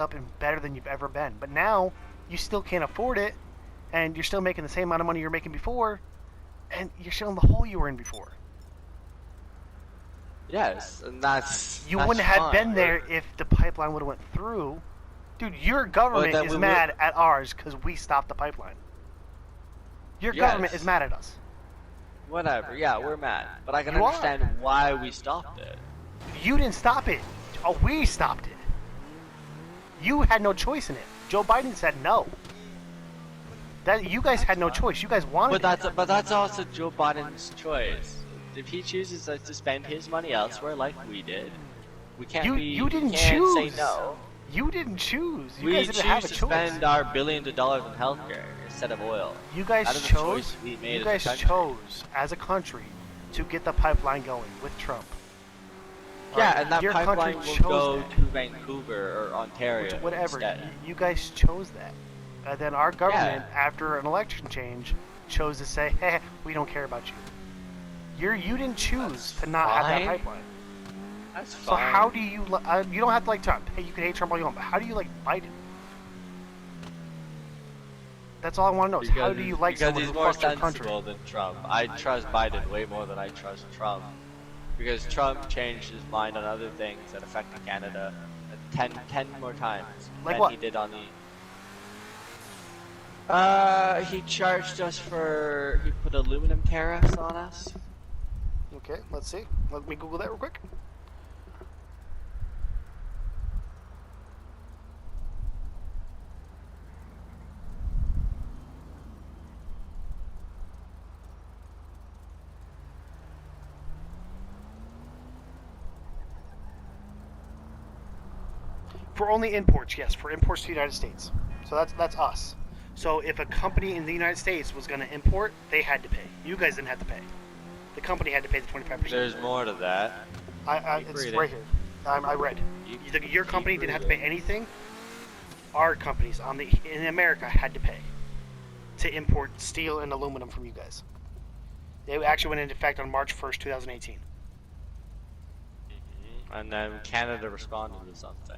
up and better than you've ever been. But now you still can't afford it, and you're still making the same amount of money you were making before, and you're still in the hole you were in before. Yes, and that's you wouldn't have been there if the pipeline would have went through. Dude, your government is mad at ours because we stopped the pipeline. Your government is mad at us. Whatever, yeah, we're mad. But I can understand why we stopped it. You didn't stop it. Oh, we stopped it. You had no choice in it. Joe Biden said no. You guys had no choice. You guys wanted it. But that's also Joe Biden's choice. If he chooses to spend his money elsewhere like we did, we can't you didn't choose. Say no. You didn't choose. You we guys didn't have a choose choice. to spend our billions of dollars in healthcare instead of oil. You guys chose. You guys chose as a country to get the pipeline going with Trump. Yeah, and that pipeline will go to Vancouver or Ontario. Whatever. Instead. You guys chose that. And then our government, after an election change, chose to say, "Hey, we don't care about you. You didn't choose to not have that pipeline." That's fine. So how do you? You don't have to like Trump. Hey, you can hate Trump all you want, but how do you like Biden? That's all I want to know. Is how do you like someone who fucks your country? Because he's more sensible than Trump. I trust Biden way more than I trust Trump. Because Trump changed his mind on other things that affected Canada 10 more times than he did on the... he charged us for... He put aluminum tariffs on us. Okay, let's see. Let me Google that real quick. For only imports, yes, for imports to the United States. So that's us. So if a company in the United States was going to import, they had to pay. You guys didn't have to pay. The company had to pay the 25%. There's more to that. It's right here. I read. Your company didn't have to pay anything. Our companies in America had to pay to import steel and aluminum from you guys. They actually went into effect on March 1st, 2018. And then Canada responded to something.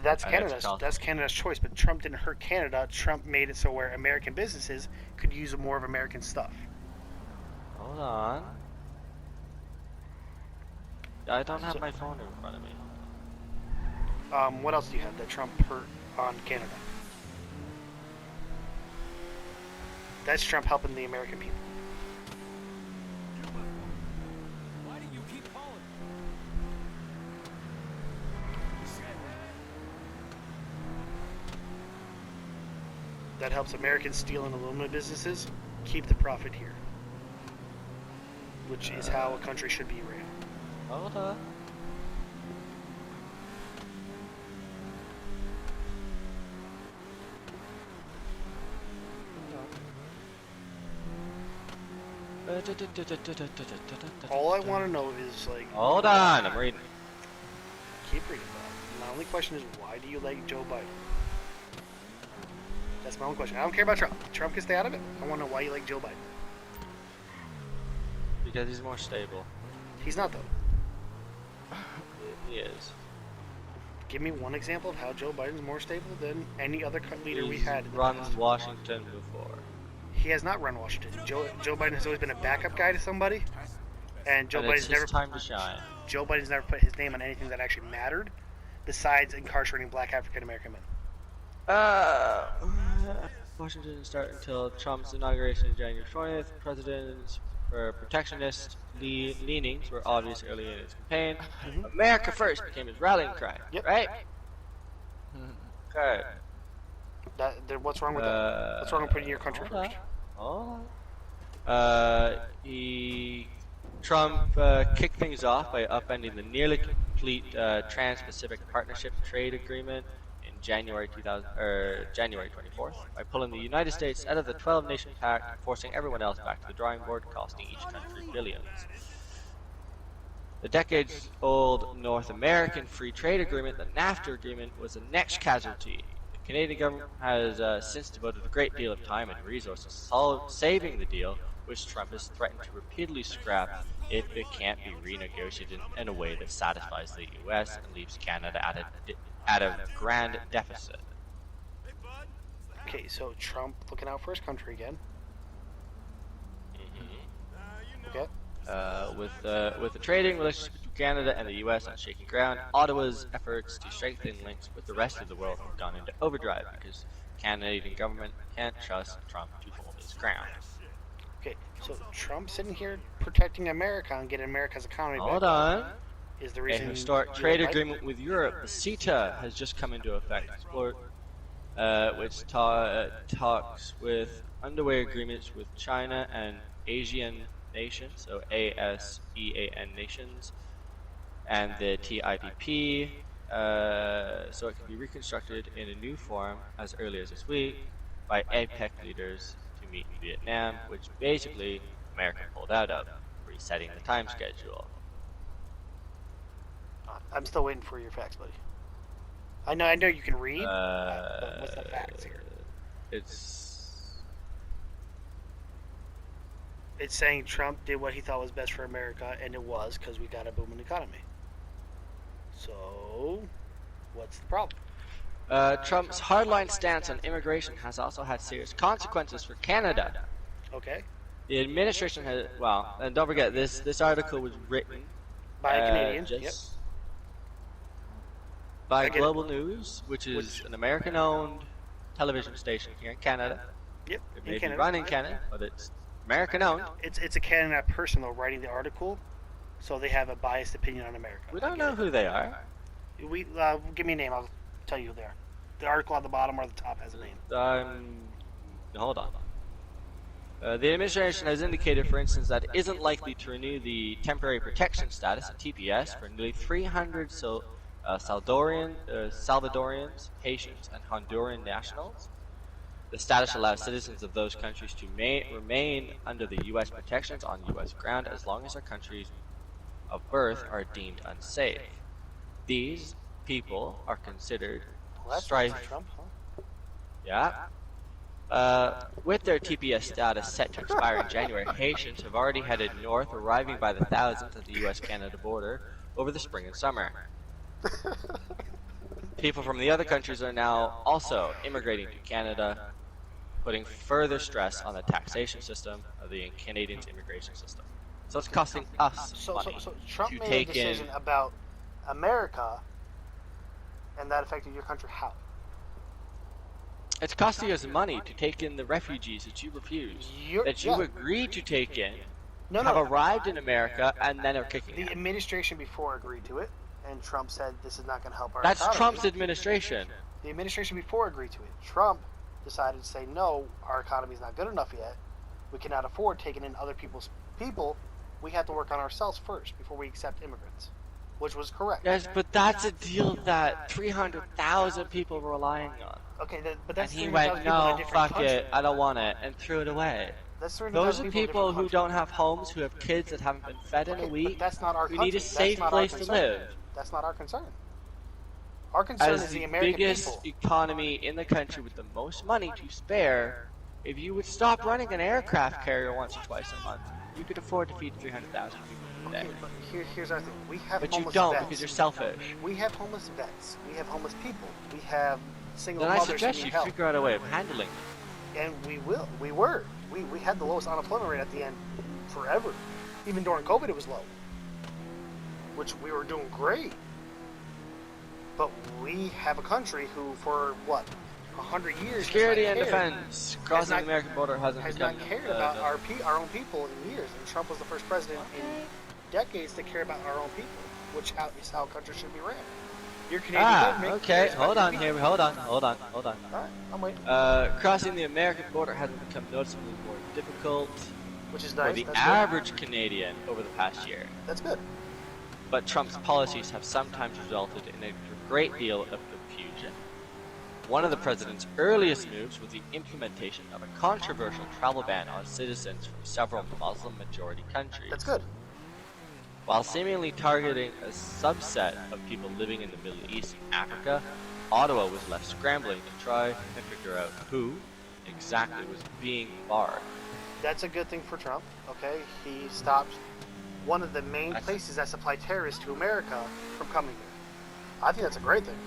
That's Canada's choice, but Trump didn't hurt Canada. Trump made it so where American businesses could use more of American stuff. Hold on. I don't have my phone in front of me. What else do you have that Trump hurt on Canada? That's Trump helping the American people. Why do you keep calling? That helps American steel and aluminum businesses keep the profit here, which is how a country should be ran. Hold on. All I want to know is like. Hold on, I'm reading. Keep reading that. My only question is, why do you like Joe Biden? That's my own question. I don't care about Trump. Trump can stay out of it. I want to know why you like Joe Biden. Because he's more stable. He's not though. He is. Give me one example of how Joe Biden's more stable than any other leader we had. He's run Washington before. He has not run Washington. Joe Biden has always been a backup guy to somebody, and Joe Biden's never. Time to shine. Joe Biden's never put his name on anything that actually mattered, besides incarcerating Black African American men. Washington didn't start until Trump's inauguration on January 20th. President's protectionist leanings were obvious early in his campaign. America first became his rallying cry. Yep. Right? Okay. What's wrong with that? What's wrong with putting your country first? Trump kicked things off by upending the nearly complete Trans-Pacific Partnership Trade Agreement in January 24th by pulling the United States out of the 12-nation pact and forcing everyone else back to the drawing board, costing each country billions. The decades-old North American Free Trade Agreement, the NAFTA agreement, was the next casualty. The Canadian government has since devoted a great deal of time and resources saving the deal, which Trump has threatened to repeatedly scrap if it can't be renegotiated in a way that satisfies the U.S. and leaves Canada at a at a grand deficit. Okay, so Trump looking out for his country again. Okay. With the trading relationship between Canada and the U.S. on shaky ground, Ottawa's efforts to strengthen links with the rest of the world have gone into overdrive because Canadian government can't trust Trump to hold his ground. Okay, so Trump sitting here protecting America and getting America's economy back Hold on. is the A reason. historic trade agreement with Europe, the CETA, has just come into effect, which talks with underway agreements with China and Asian nations, so ASEAN nations, and the TIPP, so it can be reconstructed in a new form as early as this week by APEC leaders to meet in Vietnam, which basically America pulled out of, resetting the time schedule. I'm still waiting for your facts, buddy. I know you can read. But what's the facts here? It's saying Trump did what he thought was best for America, and it was because we got a booming economy. So, what's the problem? Trump's hardline stance on immigration has also had serious consequences for Canada. Okay. The administration has, well, and don't forget, this article was written By a Canadian, just yep. by Global News, which is an American-owned television station here in Canada. Yep, It may be run in Canada, but it's American-owned. It's a Canada person, though, writing the article, so they have a biased opinion on America. We don't know who they are. Give me a name, I'll tell you who they are. The article on the bottom or the top has a name. Hold on. The administration has indicated, for instance, that it isn't likely to renew the temporary protection status, TPS, for nearly 300 Salvadorians, Haitians, and Honduran nationals. The status allows citizens of those countries to remain under the U.S. protections on U.S. ground as long as their countries of birth are deemed unsafe. These people are considered strife. Trump, huh? Yeah. With their TPS status set to expire in January, Haitians have already headed north, arriving by the thousands at the U.S.-Canada border over the spring and summer. People from the other countries are now also immigrating to Canada, putting further stress on the taxation system of the Canadians' immigration system. So it's costing us money so Trump to made take a decision about America, and that affected your country how? It's costing us money to take in the refugees that you refuse, that you agreed to take in, have arrived in America, and then are kicking out. The administration before agreed to it, and Trump said this is not going to help our That's economy. Trump's administration. The administration before agreed to it. Trump decided to say, no, our economy is not good enough yet. We cannot afford taking in other people's people. We have to work on ourselves first before we accept immigrants, which was correct. Yes, but that's a deal that 300,000 people were relying on. Okay, but that's and he 300,000 went, people in a no, different fuck country. it, I don't want it, and threw it away. That's 300,000 Those are in a people different who country. don't have homes, who have kids that haven't been fed in a week, but that's not our who country. need a safe place to live. That's not our concern. Our concern As is the the American biggest people. economy in the country with the most money to spare, if you would stop running an aircraft carrier once or twice a month, you could afford to feed 300,000 people a day. Okay, but here's our thing. We have But homeless you don't vets. because you're selfish. We have homeless vets. We have homeless people. We have single Then I mothers suggest who you need help. figure out a way of handling it. And we will. We were. We had the lowest unemployment rate at the end forever. Even during COVID, it was low. Which we were doing great. But we have a country who, for what, 100 years, Security and defense crossing the American border has become not cared about our own people in years. And Trump was the first president in decades to care about our own people, which is how a country should be ran. Your Canadian government okay. cares about Hold your on people. here. Hold on. All right, I'm waiting. Crossing the American border has become noticeably more difficult Which is for nice. the That's average Canadian over the past year. good. That's good. But Trump's policies have sometimes resulted in a great deal of confusion. One of the president's earliest moves was the implementation of a controversial travel ban on citizens from several Muslim-majority countries. That's good. While seemingly targeting a subset of people living in the Middle East and Africa, Ottawa was left scrambling to try and figure out who exactly was being barred. That's a good thing for Trump. Okay, he stopped one of the main places that supply terrorists to America from coming here. I think that's a great thing.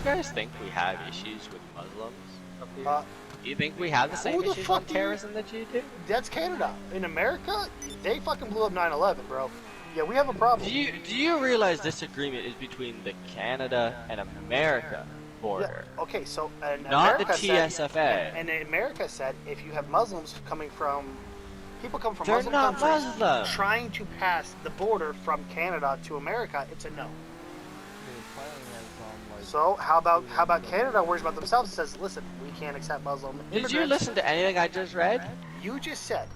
guys think we have issues with Muslims up here? Uh, Do you think we have the same who the issues fuck on do you- terrorism that you do? That's Canada. In America, they fucking blew up 9/11, bro. Yeah, we have a problem. Do you realize this agreement is between the Canada and America border? Yeah, okay, so and Not America the TSFA. Said, and America said if you have Muslims coming from, people come from They're Muslim not countries Muslim. trying to pass the border from Canada to America, it's a no. So how about Canada worries about themselves and says, listen, we can't accept Muslim immigrants. Did you listen to anything I just read? You just said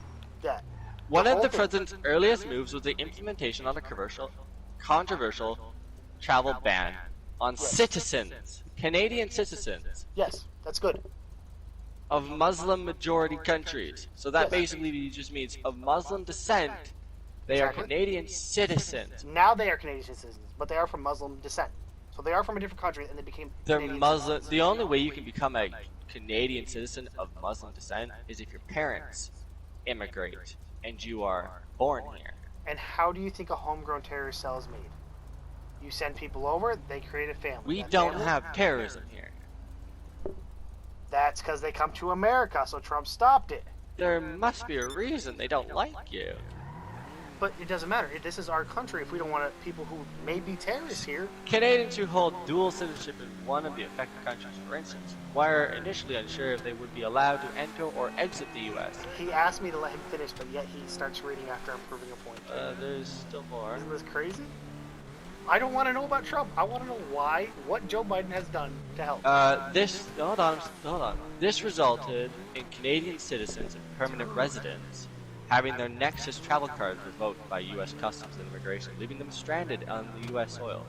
that One of whole the thing- president's earliest moves was the implementation on a controversial travel ban on citizens, Canadian citizens, Yes, that's good. of Muslim majority countries. So that Yes. basically just means of Muslim descent, they are Exactly. Canadian citizens. Now they are Canadian citizens, but they are from Muslim descent. So they are from a different country and they became They're Canadian Muslim. citizens. The only way you can become a Canadian citizen of Muslim descent is if your parents immigrate and you are born here. And how do you think a homegrown terrorist cell is made? You send people over, they create a family. We That don't family- have terrorism here. That's because they come to America, so Trump stopped it. There must be a reason they don't like you. But it doesn't matter. This is our country. If we don't want people who may be terrorists here, Canadians who hold dual citizenship in one of the affected countries, for instance, were initially unsure if they would be allowed to enter or exit the U.S. he asked me to let him finish, but yet he starts reading after I'm proving a point. There's still more. Isn't this crazy? I don't want to know about Trump. I want to know what Joe Biden has done to help. Hold on. This resulted in Canadian citizens and permanent residents having their Nexus travel cards revoked by U.S. Customs and Immigration, leaving them stranded on the U.S. soil.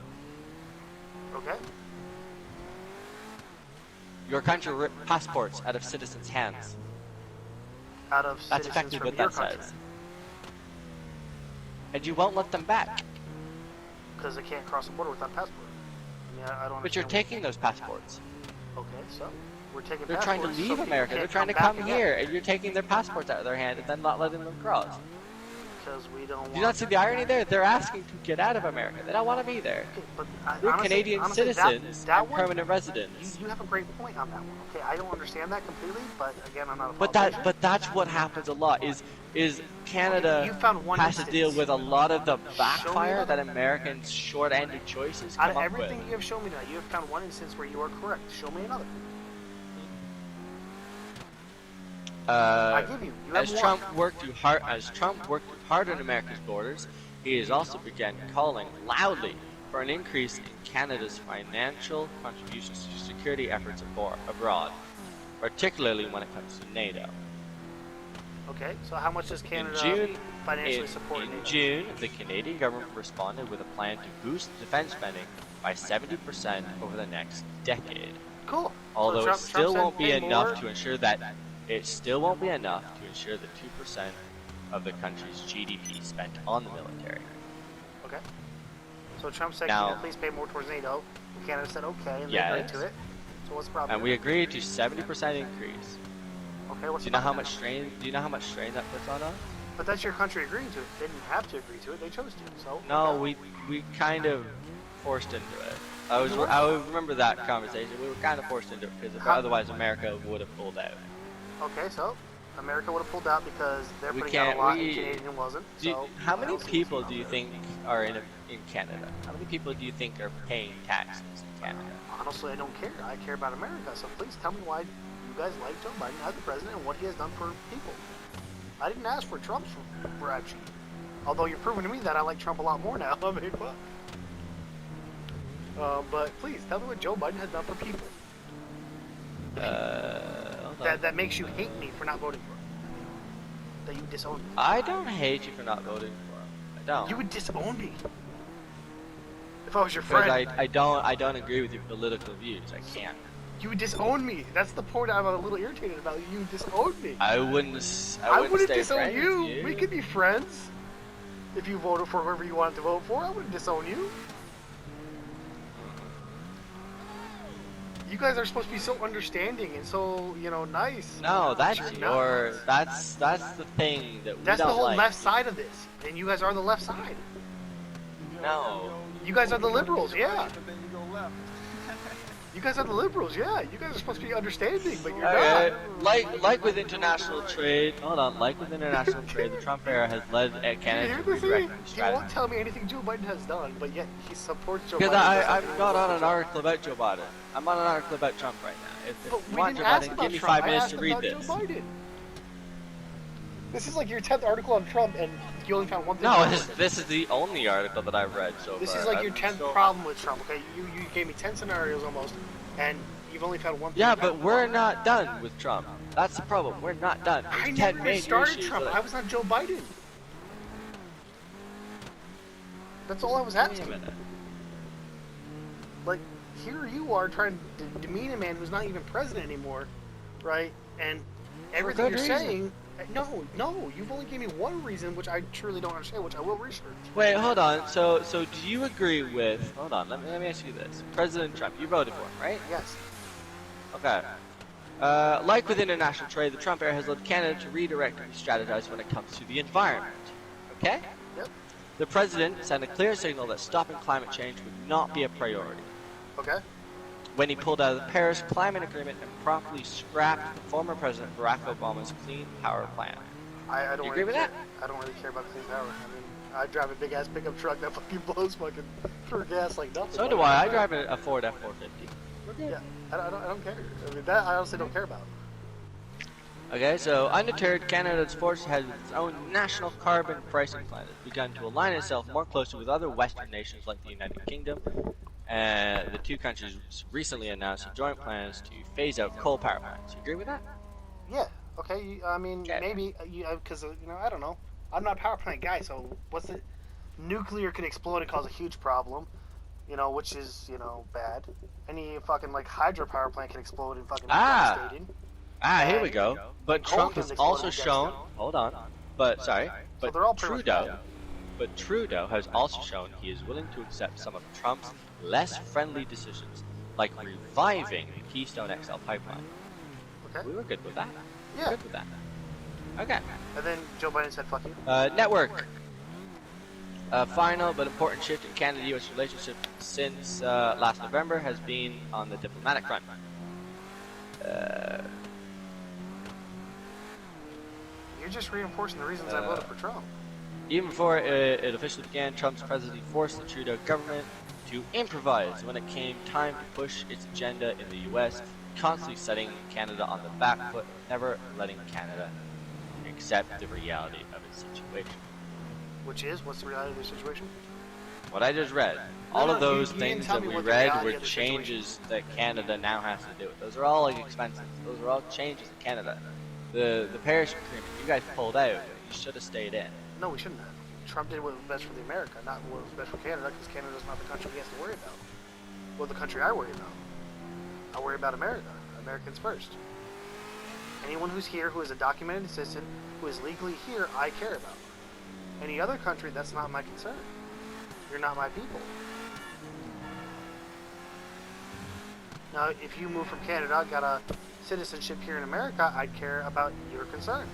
Okay? Your country ripped passports out of citizens' hands. Out of That's citizens effectively from what your that country. says. And you won't let them back. Because they can't cross the border without a passport. I mean, I don't But you're understand taking those passports. Okay, so we're taking They're trying to passports so leave people America. They're can't trying to back come again. here, and you're taking their passports out of their hand and then not letting them cross. Because we don't want... Do you not see the irony there? They're asking to get out of America. They don't want to be there. Okay, but We're honestly, Canadian honestly, citizens that and one, permanent residents. You have a great point on that one. Okay, I don't understand that completely, but again, I'm not a But politician. that's what happens a lot. Is Canada You found one has to deal instance. with a lot of the Show me backfire that. that Americans' short-ended choices Out come of up everything with. you have shown me tonight, you have found one instance where you are correct. Show me another. I give you. You have As one. Trump worked too hard on America's borders, he has also begun calling loudly for an increase in Canada's financial contributions to security efforts abroad, particularly when it comes to NATO. Okay, so how much does Canada June, financially support in NATO? June, the Canadian government responded with a plan to boost defense spending by 70% over the next decade. Cool. Although so Trump it still said won't be pay enough more. to ensure that it still won't be enough to ensure the 2% of the country's GDP spent on the military. Okay. So Trump said, Now- "Can you please pay more towards NATO?" Canada said, "Okay," and they Yes. agreed to it. So what's the problem? And we agreed to 70% increase. Okay, what's Do you the know how problem? much strain that puts on us? But that's your country agreeing to it. They didn't have to agree to it. They chose to. So No, we kind of forced into it. I would remember that conversation. We were kind of forced into it because otherwise America would have pulled out. Okay, so America would have pulled out because they're We putting out can't- a lot we- and Canadian wasn't. So How I many don't see people what's do you wrong think are in Canada? How many people do you think are paying taxes in Canada? there. Honestly, I don't care. I care about America. So please tell me why you guys like Joe Biden as the president and what he has done for people. I didn't ask for Trump's reaction. Although you're proving to me that I like Trump a lot more now. I mean, what? But please tell me what Joe Biden has done for people. Hold on. That makes you hate me for not voting for him. That you disown me. I don't hate you for not voting for him. I don't. You would disown me. If I was your Because friend, I don't agree with your political views. I can't. you would disown me. That's the point I'm a little irritated about. You disown me. I wouldn't wouldn't stay disown friends you. with you. We could be friends. If you voted for whoever you wanted to vote for, I wouldn't disown you. You guys are supposed to be so understanding and so, nice. No, that's You're your. not. That's the thing that we That's don't the whole like. left side of this. And you guys are the left side. No. You guys are the liberals, yeah. But then you go left. You guys are the liberals, yeah. You guys are supposed to be understanding, but you're Okay, not. like with international trade, hold on, like with international trade, the Trump era has led Canada to redirect He strategy. won't tell me anything Joe Biden has done, but yet he supports Joe Because Biden. I'm not on an article about Joe Biden. I'm on an article about Trump right now. If But you we want didn't Joe ask Biden, about give me Trump. 5 minutes I asked to read about this. Joe Biden. This is like your 10th article on Trump, and you only found one thing. No, this is the only article that I've read so far. This is like your 10th problem with Trump, okay? You gave me 10 scenarios almost, and you've only found one thing. Yeah, but we're not done with Trump. That's the problem. We're not done. There's I 10 never even major started issues Trump. that I was not Joe Biden. That's all I was Wait a asking. minute. Like, here you are trying to demean a man who's not even president anymore, right? And everything good you're reason. saying, no, you've only gave me one reason, which I truly don't understand, which I will research. Wait, hold on. So do you agree with? Hold on. Let me ask you this. President Trump, you voted for him, right? Yes. Okay. Like with international trade, the Trump era has led Canada to redirect and strategize when it comes to the environment. Okay? Yep. The president sent a clear signal that stopping climate change would not be a priority Okay. when he pulled out of the Paris Climate Agreement and promptly scrapped former President Barack Obama's clean power plan. I don't You really agree with care. that? I don't really care about clean power. I mean, I drive a big ass pickup truck that fucking blows fucking pure gas like nothing. So do I. I drive a Ford F-450. We're good. Yeah. I don't care. I mean, that I honestly don't care about. Okay, so undeterred, Canada's force has its own national carbon pricing plan that's begun to align itself more closely with other Western nations like the United Kingdom. And the two countries recently announced joint plans to phase out coal power plants. You agree with that? Yeah. Okay. I mean, Okay. maybe because I don't know. I'm not a power plant guy, so what's it? Nuclear can explode and cause a huge problem. Which is bad. Any fucking like hydropower plant can explode and fucking be devastating. Here we go. But coal Trump can has explode also and shown. gas Hold on. But they're all pretty much Trudeau. bad. But Trudeau has also shown he is willing to accept some of Trump's less friendly decisions, like reviving the Keystone XL pipeline. Okay. We were good with that. Yeah. Good with that. Okay. And then Joe Biden said, "Fuck you." Network. A final but important shift in Canada-U.S. relationship since last November has been on the diplomatic front. You're just reinforcing the reasons I voted for Trump. Even before it officially began, Trump's presidency forced the Trudeau government to improvise when it came time to push its agenda in the U.S., constantly setting Canada on the back foot, never letting Canada accept the reality of its situation. Which is, what's the reality of the situation? What I just read, all of those you didn't things tell that me we what the read reality were of the situation changes that Canada now has to do. Those are all like expenses. Those are all changes in Canada. The Paris Agreement, you guys pulled out. You should have stayed in. No, we shouldn't have. Trump did what was best for the America, not what was best for Canada, because Canada's not the country he has to worry about. Well, the country I worry about. I worry about America. Americans first. Anyone who's here who is a documented citizen, who is legally here, I care about. Any other country, that's not my concern. You're not my people. Now, if you move from Canada, got a citizenship here in America, I'd care about your concerns.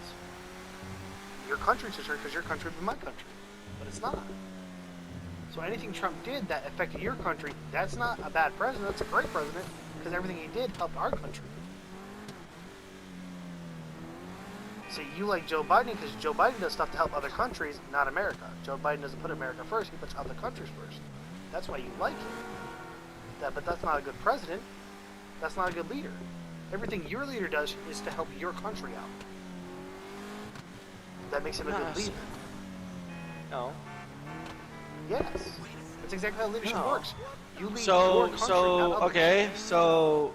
Your country's concerned because your country would be my country. But it's not. So anything Trump did that affected your country, that's not a bad president, that's a great president, because everything he did helped our country. So you like Joe Biden because Joe Biden does stuff to help other countries, not America. Joe Biden doesn't put America first, he puts other countries first. That's why you like him. But that's not a good president. That's not a good leader. Everything your leader does is to help your country out. That makes him a good leader. No. Yes. That's exactly how leadership No. works. You lead your country, not others. Okay, so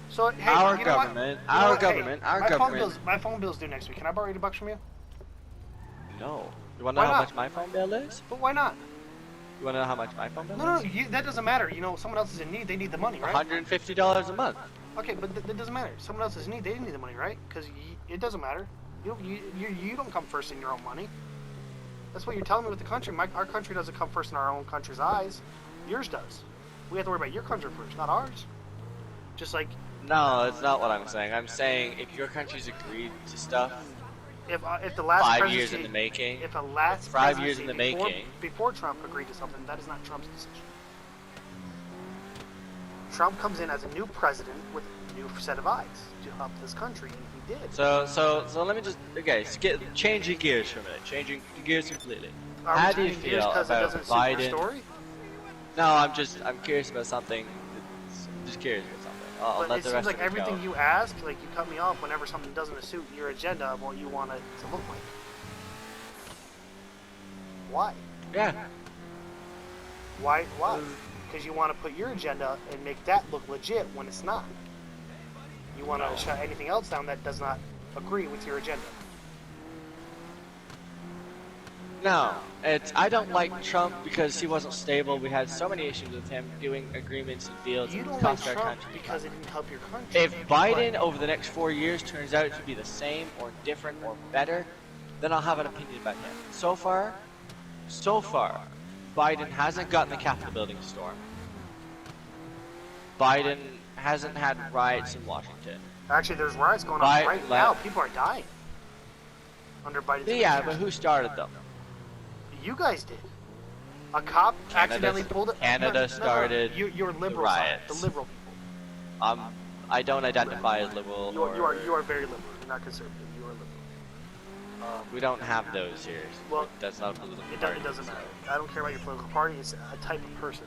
So, hey, our you know what? government, You know our what? Hey, government, our my government. My phone bill's due next week. Can I borrow $80 from you? No. You want to know Why how not? much my phone bill is? But why not? You want to know how much my phone bill No, is? that doesn't matter. Someone else is in need. They need the money, right? $150 a month. Okay, but that doesn't matter. Someone else is in need. They didn't need the money, right? Because it doesn't matter. You don't come first in your own money. That's what you're telling me with the country. Our country doesn't come first in our own country's eyes. Yours does. We have to worry about your country first, not ours. Just like No, that's not what I'm saying. I'm saying if your country's agreed to stuff, if the last 5 presidency, years in the making, if a last 5 years in the presidency making. before Trump agreed to something, that is not Trump's decision. Trump comes in as a new president with a new set of eyes to help this country, and he did. So let me just changing gears for a minute, changing gears completely. How do you feel about Biden? No, I'm curious about something. I'm just curious about something. I'll but let it the seems rest like of it everything go. you ask, like you cut me off whenever something doesn't suit your agenda of what you want it to look like. Why? Yeah. Why? Because you want to put your agenda and make that look legit when it's not. You want to shut anything else down that does not agree with your agenda. No, I don't like Trump because he wasn't stable. We had so many issues with him doing agreements and deals. You that don't cost like our Trump country. because it didn't help your country. If Biden over the next 4 years turns out to be the same or different or better, then I'll have an opinion about him. So far, Biden hasn't gotten the Capitol building stormed. Biden hasn't had riots in Washington. Actually, there's riots going on right now. People are dying under Biden's Yeah, but who started them? You guys did. A cop accidentally pulled it. Canada started You're liberal side, the liberal people. I don't identify as liberal. You are very liberal. You're not conservative. You are liberal. We don't have those here. Well, that's not a political party. It doesn't matter. I don't care about your political party. It's a type of person.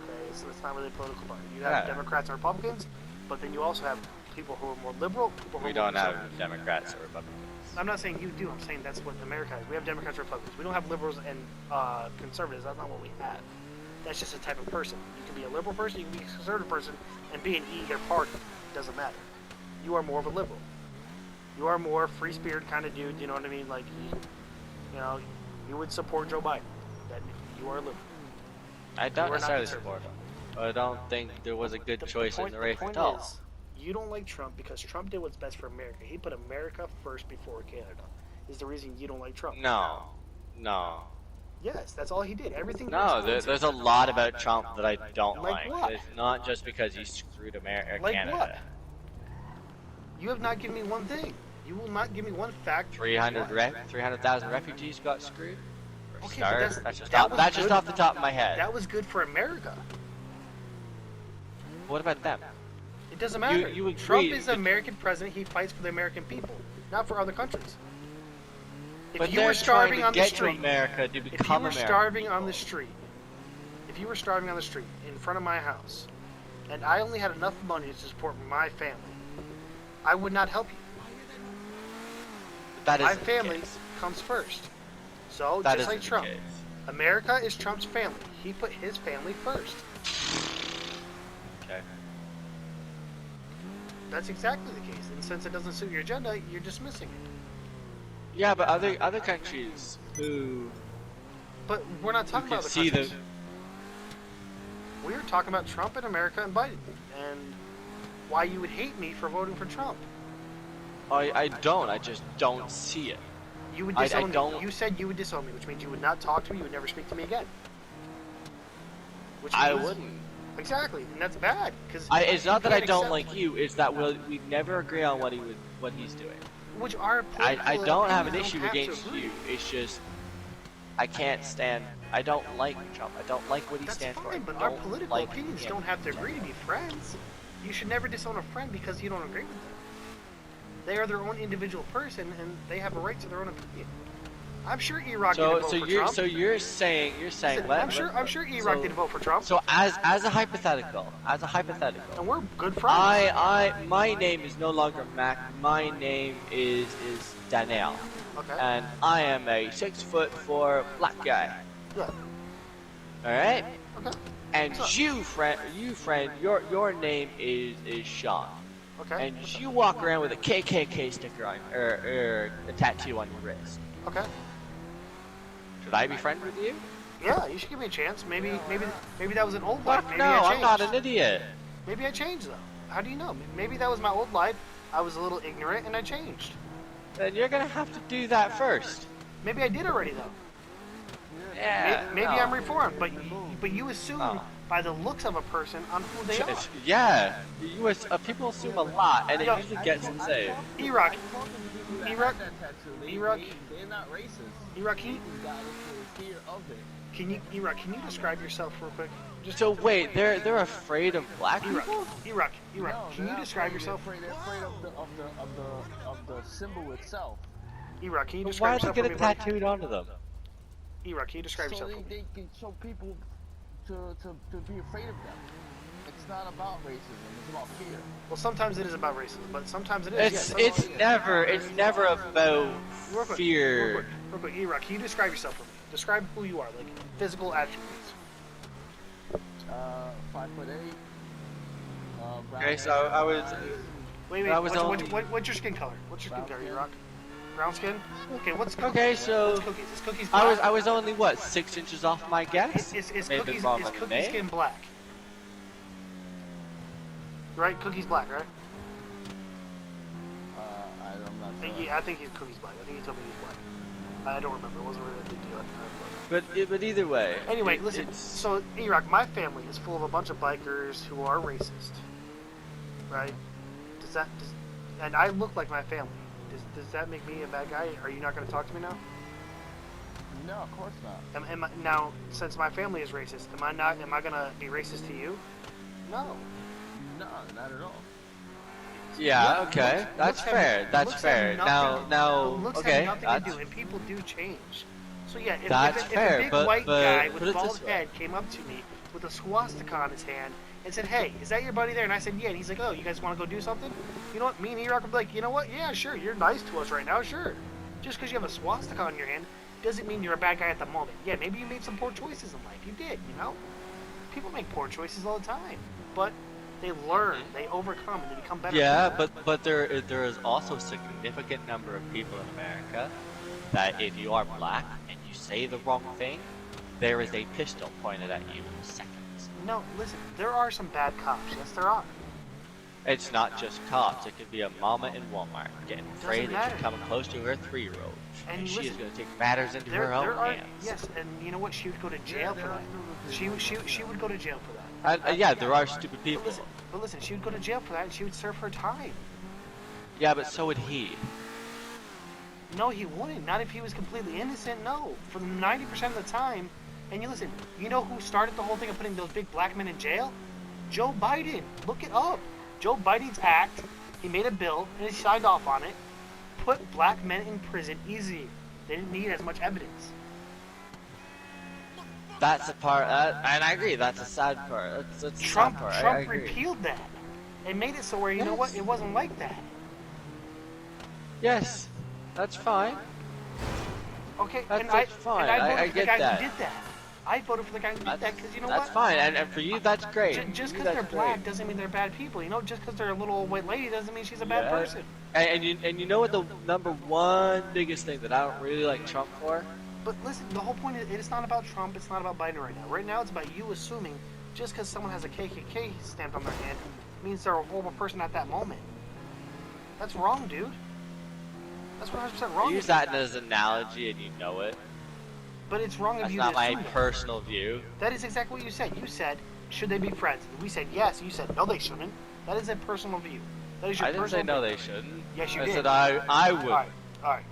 Okay, so it's not really a political party. You have Democrats and Republicans, but then you also have people who are more liberal. People who we don't have Democrats or Republicans. I'm not saying you do. I'm saying that's what America has. We have Democrats and Republicans. We don't have liberals and conservatives. That's not what we have. That's just a type of person. You can be a liberal person, you can be a conservative person, and be in either party. It doesn't matter. You are more of a liberal. You are more free spirit kind of dude. You know what I mean? Like, you would support Joe Biden. That you are a liberal. I don't necessarily support him. I don't think there was a good choice in the race at all. You don't like Trump because Trump did what's best for America. He put America first before Canada. Is the reason you don't like Trump? No. Yes, that's all he did. Everything. No, there's a lot about Trump that I don't like. What? It's not just because he screwed America, like Canada. What? You have not given me one thing. You will not give me one fact. 300,000 refugees got screwed. Okay, that's just off the top of my head. That was good for America. What about them? It doesn't matter. You agree, Trump is the American president. He fights for the American people, not for other countries. If you were starving on the street, if you were starving on the street in front of my house, and I only had enough money to support my family, I would not help you. My family comes first. So just like Trump, America is Trump's family. He put his family first. Okay. That's exactly the case. And since it doesn't suit your agenda, you're dismissing it. Yeah, but other countries who. But we're not talking about the countries. We're talking about Trump and America and Biden, and why you would hate me for voting for Trump. I don't. I just don't see it. You would disown me. You said you would disown me, which means you would not talk to me. You would never speak to me again. I wouldn't. Exactly, and that's bad. It's not that I don't like you. It's that we never agree on what he's doing. Which are I don't have an issue against you. It's just I can't stand. I don't like Trump. I don't like what he stands for. But our political opinions don't have to agree to be friends. You should never disown a friend because you don't agree with them. They are their own individual person, and they have a right to their own opinion. I'm sure E-Rock didn't vote for Trump. So you're saying Listen, I'm sure E-Rock didn't vote for Trump. So as a hypothetical, and we're good friends. My name is no longer Mac. My name is Danielle. Okay. And I am a 6'4" black guy. Yeah. All right. Okay. And you friend, your name is Sean. Okay. And you walk around with a KKK sticker on, or a tattoo on your wrist. Okay. Should I be friends with you? Yeah, you should give me a chance. Maybe that was an old life. Maybe no, I changed. I'm not an idiot. Maybe I changed though. How do you know? Maybe that was my old life. I was a little ignorant and I changed. Then you're gonna have to do that first. Maybe I did already though. Yeah. Maybe I'm reformed, but you assume by the looks of a person on who they are. Yeah. People assume a lot, and it usually gets insane. E-Rock. They're not racist. E-Rock, Fear of it. can you describe yourself real quick? So wait, they're afraid of black people? Iraq. No, Can you describe yourself? They're afraid of the symbol itself. Iraq, can you But describe why yourself they for get me, it buddy? tattooed onto them? Iraq, can you describe So yourself for me? they can show people to be afraid of them. It's not about racism. It's about fear. Well, sometimes it is about racism, but sometimes it is. It's never about Real quick, fear. Real quick, Iraq, can you describe yourself for me? Describe who you are, like physical attributes. 5'8". Brown Okay, so hair, I was. Wait, I was what's your skin color? What's your skin color, Iraq? Brown skin? Okay, what's cookies? Okay, so What's cookies? Is cookies black? I was only what 6 inches off my guess. Is May have been cookies, wrong is on the cookie name. skin black? Right, cookies black, right? I'm not sure. Yeah, I think he's cookies black. I think he told me he's black. I don't remember. It wasn't really a big deal. But either way. Anyway, listen. So Iraq, my family is full of a bunch of bikers who are racist, right? And I look like my family. Does that make me a bad guy? Are you not going to talk to me now? No, of course not. Now, since my family is racist, am I going to be racist to you? No. No, not at all. Yeah. Okay. That's fair. That's fair. Now. Looks Okay. have nothing to do, and people do change. So yeah, if fair, a big but- white but guy put with a it this bald way. head came up to me with a swastika on his hand and said, "Hey, is that your buddy there?" And I said, "Yeah." And he's like, "Oh, you guys want to go do something?" You know what? Me and Iraq would be like, "You know what? Yeah, sure. You're nice to us right now, sure. Just because you have a swastika on your hand doesn't mean you're a bad guy at the moment. Yeah, maybe you made some poor choices in life. You did, you know. People make poor choices all the time, but they learn, they overcome, and they become better. Yeah, but there is also a significant number of people in America that if you are black and you say the wrong thing, there is a pistol pointed at you in seconds. No, listen. There are some bad cops. Yes, there are. It's not just cops. It could be a mama in Walmart getting afraid that matter. you're coming close to her 3-year-old, and she is listen, going to take matters into There her own are, hands. yes, and you know what? She would go to jail for that. She would go to jail for that. And, yeah, there are stupid people. But listen, she would go to jail for that, and she would serve her time. Yeah, but so would he. No, he wouldn't. Not if he was completely innocent. No, for 90% of the time. And you listen. You know who started the whole thing of putting those big black men in jail? Joe Biden. Look it up. Joe Biden's act. He made a bill and he signed off on it. Put black men in prison easy. They didn't need as much evidence. That's the part, and I agree. That's a sad part. That's a sad part. I Trump agree. repealed that. It made it so where you know what? It wasn't like that. Yes, that's fine. Okay, That's fine. And I voted I for the get guy that. who did that. I voted for the guy who did that because you know That's what? fine, and for you, that's great. Just For you, because they're that's black great. doesn't mean they're bad people. You know, just because they're a little old white lady doesn't mean she's a bad person. And you know what the number one biggest thing that I don't really like Trump for? But listen, the whole point is it's not about Trump. It's not about Biden right now. Right now, it's about you assuming just because someone has a KKK stamped on their hand means they're a horrible person at that moment. That's wrong, dude. That's 100% wrong. I use that as an analogy, and you know it. But it's wrong of That's you not to my assume that. personal view. That is exactly what you said. You said, should they be friends? And we said yes. You said no, they shouldn't. That is a personal view. That is your I didn't say personal no, view. they shouldn't. Yes, you I did. said I would. All right.